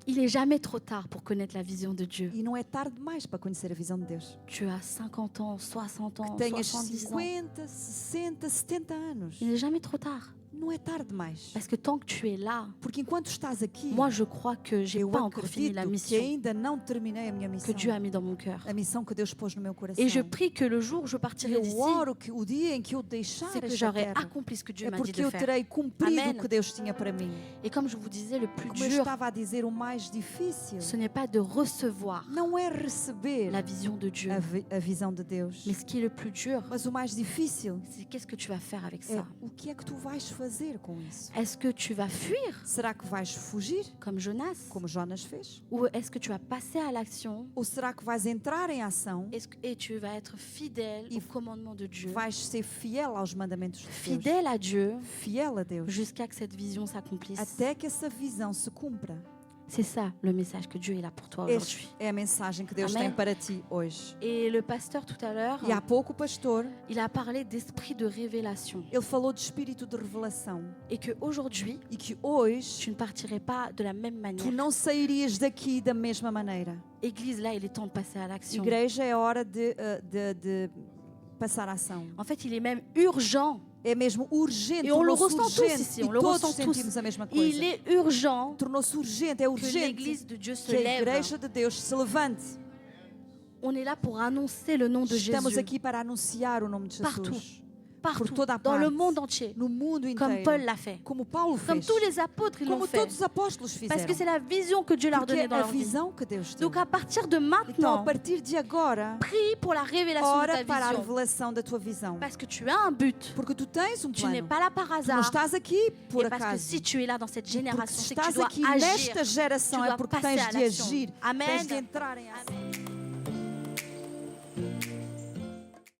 il est jamais trop tard pour connaître la vision de Dieu. E não é tarde demais para conhecer a visão de Deus. Tu as 50 ans, 60 ans, Tenhas 70 ans. 50, 60, 70 anos. Il n'est jamais trop tard. não é tarde demais. Parce que tant que tu es là, Porque enquanto estás aqui, moi je crois que j'ai eu pas encore fini la acredito que mission ainda não terminei a minha que missão. Dieu a mis dans mon cœur. A missão que Deus pôs no meu coração. Et je prie que le jour où je partirai d'ici, Eu oro que o dia em que eu deixar c'est que esta j'aurai terra, accompli ce que Dieu é m'a dit porque de eu faire. terei cumprido Amen. o que Deus tinha para mim. Et comme je vous disais, le plus Como eu dur, estava a dizer, o mais difícil ce n'est pas de recevoir não é receber la vision de Dieu, a visão de Deus. mais ce qui est le plus dur, Mas o mais difícil c'est qu'est-ce que tu vas faire avec é ça. o que é que tu vais fazer com isso. Est-ce que tu vas fuir Será que vais fugir, comme Jonas, como Jonas fez? ou est-ce que tu vas passer à l'action Ou será que vais entrar em ação, et tu vas être fidèle E au commandement de Dieu, vais ser fiel aos mandamentos de Deus, fidèle à Dieu, fiel a Deus, jusqu'à que cette vision s'accomplisse. até que essa visão se cumpra? C'est ça le message que Dieu est là pour toi Esta aujourd'hui. é a mensagem que Deus Amém. tem para ti hoje. Et le pasteur tout à l'heure, E há pouco o pastor, il a parlé d'esprit de révélation ele falou de espírito de revelação et que aujourd'hui, e que hoje tu ne partirais pas de la même tu manière. não sairias daqui da mesma maneira. Église, là, il est temps de passer à l'action. Igreja, é hora de passar a ação. En fait, il est même urgent. É mesmo urgente, Et on le tornou-se ressent tous urgente, ici, e on le todos ressent tous. sentimos a mesma Il coisa. est urgent Tornou-se urgente, é que urgente l'Église de Dieu se que a lève. Igreja de Deus se levante. On est là pour annoncer le nom de Estamos Jésus aqui para anunciar o nome de Partout. Jesus. partout, toda a dans le parte. monde entier, No mundo comme inteiro. Paul l'a fait, Como Paulo comme fez. tous les apôtres ils l'ont Como fait, todos os apóstolos parce que fizeram. c'est la vision que Dieu leur Porque donnait é dans a leur vie. visão que Deus deu. Donc à partir de Então, a maintenant, partir de agora, prie pour la révélation de ora ta para a vision, revelação da tua visão. parce que tu as un but. Porque tu tens um Tu n'es plano. pas là par Tu não hasard. estás aqui por Et parce que acaso. si tu es là dans cette Porque génération, se c'est que tu estás dois aqui agir. nesta geração Tu é dois porque passer tens à de l'action. agir. Amen. Tens de entrar em ação.